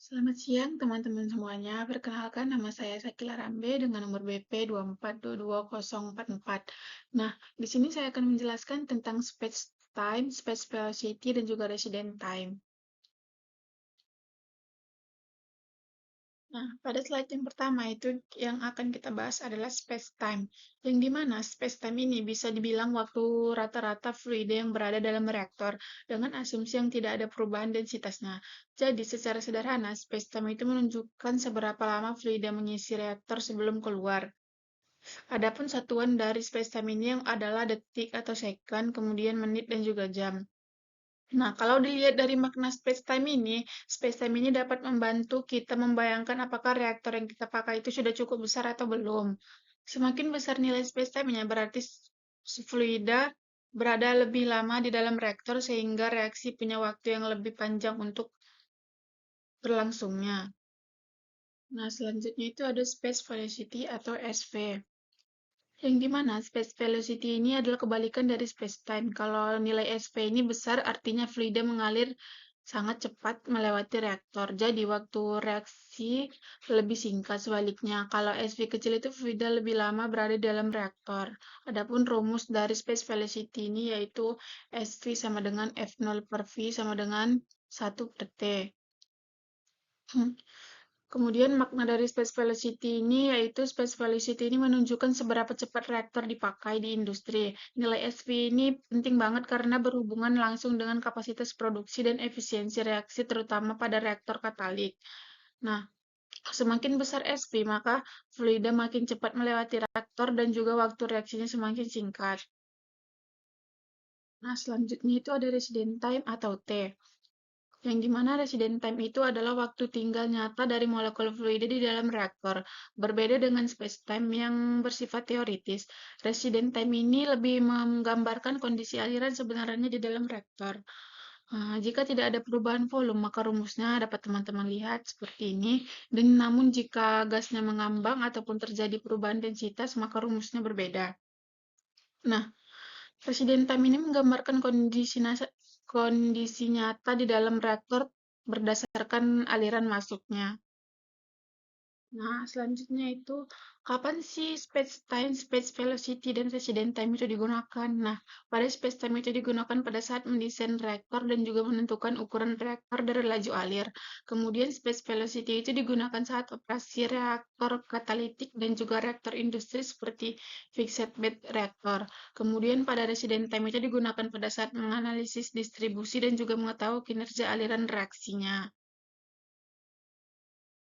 Selamat siang teman-teman semuanya. Perkenalkan nama saya Sakila Rambe dengan nomor BP 24222044. Nah, di sini saya akan menjelaskan tentang space time, space velocity, dan juga resident time. Nah, pada slide yang pertama itu yang akan kita bahas adalah space time, yang dimana space time ini bisa dibilang waktu rata-rata fluida yang berada dalam reaktor dengan asumsi yang tidak ada perubahan densitasnya. Jadi, secara sederhana, space time itu menunjukkan seberapa lama fluida mengisi reaktor sebelum keluar. Adapun satuan dari space time ini yang adalah detik atau second, kemudian menit dan juga jam. Nah, kalau dilihat dari makna space-time ini dapat membantu kita membayangkan apakah reaktor yang kita pakai itu sudah cukup besar atau belum. Semakin besar nilai space-time-nya, berarti fluida berada lebih lama di dalam reaktor sehingga reaksi punya waktu yang lebih panjang untuk berlangsungnya. Nah, selanjutnya itu ada space velocity atau SV. Yang dimana space velocity ini adalah kebalikan dari space time. Kalau nilai SV ini besar, artinya fluida mengalir sangat cepat melewati reaktor. Jadi, waktu reaksi lebih singkat. Sebaliknya, kalau SV kecil itu fluida lebih lama berada dalam reaktor. Adapun rumus dari space velocity ini yaitu SV sama dengan F0 per V sama dengan 1 per T. Kemudian makna dari space velocity ini yaitu space velocity ini menunjukkan seberapa cepat reaktor dipakai di industri. Nilai SV ini penting banget karena berhubungan langsung dengan kapasitas produksi dan efisiensi reaksi terutama pada reaktor katalik. Nah, semakin besar SV, maka fluida makin cepat melewati reaktor dan juga waktu reaksinya semakin singkat. Nah, selanjutnya itu ada resident time atau T. Yang dimana resident time itu adalah waktu tinggal nyata dari molekul fluida di dalam reaktor. Berbeda dengan space-time yang bersifat teoritis, resident time ini lebih menggambarkan kondisi aliran sebenarnya di dalam reaktor. Jika tidak ada perubahan volume, maka rumusnya dapat teman-teman lihat seperti ini. Dan namun jika gasnya mengambang ataupun terjadi perubahan densitas, maka rumusnya berbeda. Nah, Presiden time ini menggambarkan kondisi nyata di dalam reaktor berdasarkan aliran masuknya. Nah, selanjutnya itu, kapan sih space time, space velocity, dan resident time itu digunakan? Nah, pada space time itu digunakan pada saat mendesain reaktor dan juga menentukan ukuran reaktor dari laju alir. Kemudian space velocity itu digunakan saat operasi reaktor katalitik dan juga reaktor industri seperti fixed bed reaktor. Kemudian pada resident time itu digunakan pada saat menganalisis distribusi dan juga mengetahui kinerja aliran reaksinya.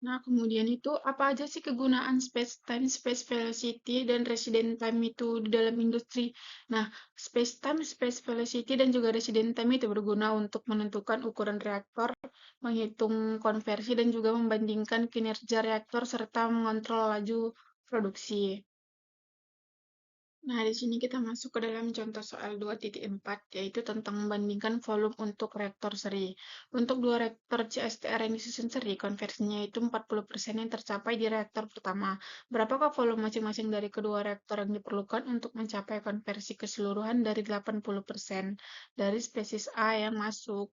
Nah, kemudian itu apa aja sih kegunaan space time, space velocity, dan resident time itu di dalam industri? Nah, space time, space velocity, dan juga resident time itu berguna untuk menentukan ukuran reaktor, menghitung konversi, dan juga membandingkan kinerja reaktor serta mengontrol laju produksi. Nah, di sini kita masuk ke dalam contoh soal 2.4, yaitu tentang membandingkan volume untuk reaktor seri. Untuk dua reaktor CSTR yang disusun seri, konversinya itu 40% yang tercapai di reaktor pertama. Berapakah volume masing-masing dari kedua reaktor yang diperlukan untuk mencapai konversi keseluruhan dari 80% dari spesies A yang masuk?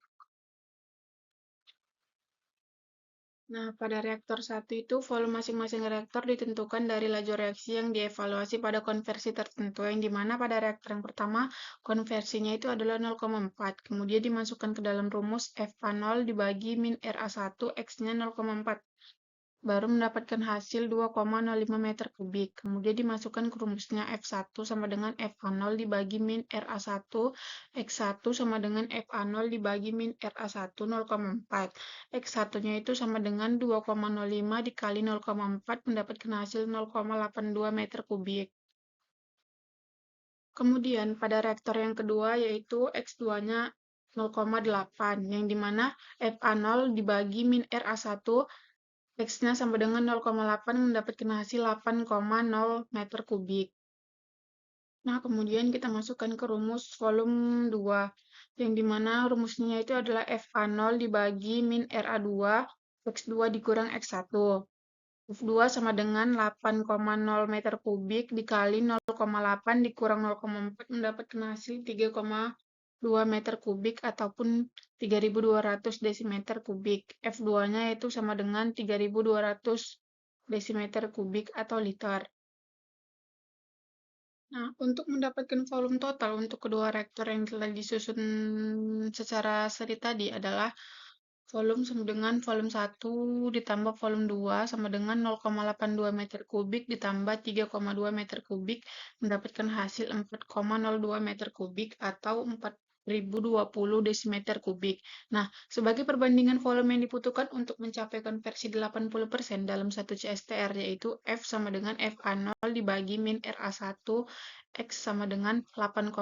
Nah, pada reaktor 1 itu, volume masing-masing reaktor ditentukan dari laju reaksi yang dievaluasi pada konversi tertentu, yang dimana pada reaktor yang pertama, konversinya itu adalah 0,4. Kemudian dimasukkan ke dalam rumus FA0 dibagi min RA1, X-nya 0,4. Baru mendapatkan hasil 2,05 meter kubik. Kemudian dimasukkan ke rumusnya F1 sama dengan FA0 dibagi min RA1, X1 sama dengan FA0 dibagi min RA1 0,4. X1-nya itu sama dengan 2,05 dikali 0,4 mendapatkan hasil 0,82 meter kubik. Kemudian pada reaktor yang kedua yaitu X2-nya 0,8, yang dimana FA0 dibagi min RA1 X-nya sama dengan 0,8 mendapatkan hasil 8,0 meter kubik. Nah, kemudian kita masukkan ke rumus volume 2, yang dimana rumusnya itu adalah FA0 dibagi min RA2, X2 dikurang X1. F2 sama dengan 8,0 meter kubik dikali 0,8 dikurang 0,4 mendapatkan hasil 3,0 2 meter kubik ataupun 3.200 desimeter kubik. F2-nya itu sama dengan 3.200 desimeter kubik atau liter. Nah, untuk mendapatkan volume total untuk kedua reaktor yang telah disusun secara seri tadi adalah volume sama dengan volume 1 ditambah volume 2 sama dengan 0,82 meter kubik ditambah 3,2 meter kubik mendapatkan hasil 4,02 meter kubik atau 4.020 desimeter kubik. Nah, sebagai perbandingan volume yang dibutuhkan untuk mencapai konversi 80% dalam satu CSTR yaitu F sama dengan FA0 dibagi min RA1 X sama dengan 8,0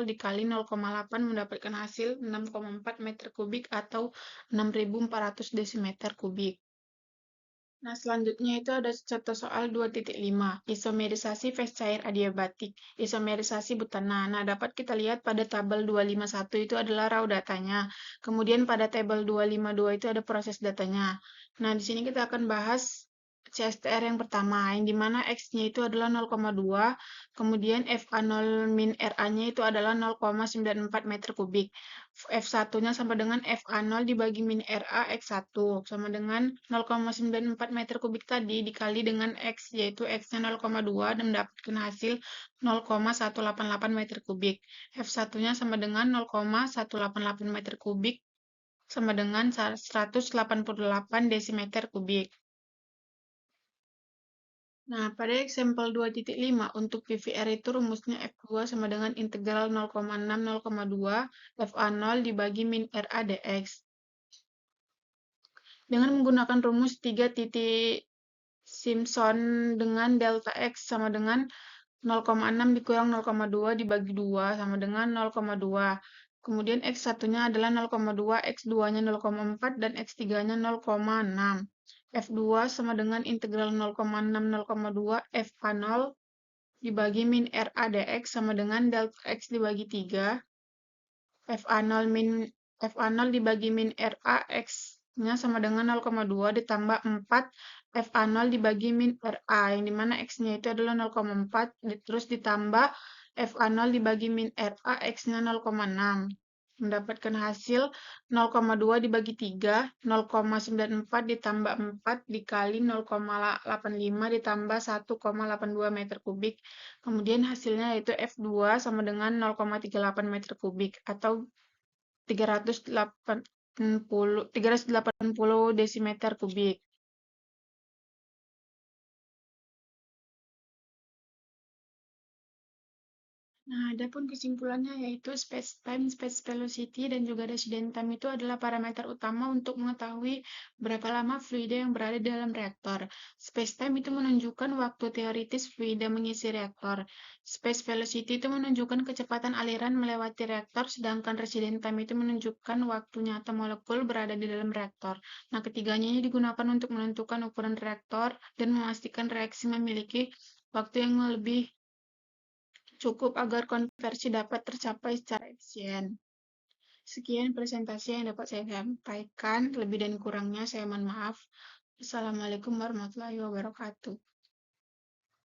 dikali 0,8 mendapatkan hasil 6,4 meter kubik atau 6.400 desimeter kubik. Nah, selanjutnya itu ada contoh soal 2.5, isomerisasi fase cair adiabatik, isomerisasi butana. Nah, dapat kita lihat pada tabel 251 itu adalah raw datanya. Kemudian pada tabel 252 itu ada proses datanya. Nah, di sini kita akan bahas CSTR yang pertama, yang dimana X-nya itu adalah 0,2, kemudian FA0 min RA-nya itu adalah 0,94 meter kubik. F1-nya sama dengan FA0 dibagi min RA X1 sama dengan 0,94 meter kubik tadi dikali dengan X, yaitu X-nya 0,2 dan mendapatkan hasil 0,188 meter kubik. F1-nya sama dengan 0,188 meter kubik sama dengan 188 desimeter kubik. Nah, pada example 2.5 untuk PVR itu rumusnya F2 sama dengan integral 0,6 0,2 FA0 dibagi min RA dx. Dengan menggunakan rumus 3 titik Simpson dengan delta X sama dengan 0,6 dikurang 0,2 dibagi 2 sama dengan 0,2. Kemudian X1-nya adalah 0,2, X2-nya 0,4, dan X3-nya 0,6. F2 sama dengan integral 0,6 0,2 FA0 dibagi min RA dx sama dengan delta X dibagi 3. FA0 dibagi min RA X-nya sama dengan 0,2 ditambah 4 FA0 dibagi min RA yang dimana X-nya itu adalah 0,4 terus ditambah FA0 dibagi min RA X-nya 0,6 mendapatkan hasil 0,2 dibagi 3 0,94 ditambah 4 dikali 0,85 ditambah 1,82 meter kubik. Kemudian hasilnya yaitu F2 sama dengan 0,38 meter kubik atau 380 desimeter kubik. Nah, adapun kesimpulannya yaitu space time, space velocity, dan juga resident time itu adalah parameter utama untuk mengetahui berapa lama fluida yang berada di dalam reaktor. Space time itu menunjukkan waktu teoritis fluida mengisi reaktor. Space velocity itu menunjukkan kecepatan aliran melewati reaktor, sedangkan resident time itu menunjukkan waktu nyata molekul berada di dalam reaktor. Nah, ketiganya ini digunakan untuk menentukan ukuran reaktor dan memastikan reaksi memiliki waktu yang lebih cukup agar konversi dapat tercapai secara efisien. Sekian presentasi yang dapat saya sampaikan. Lebih dan kurangnya saya mohon maaf. Assalamualaikum warahmatullahi wabarakatuh.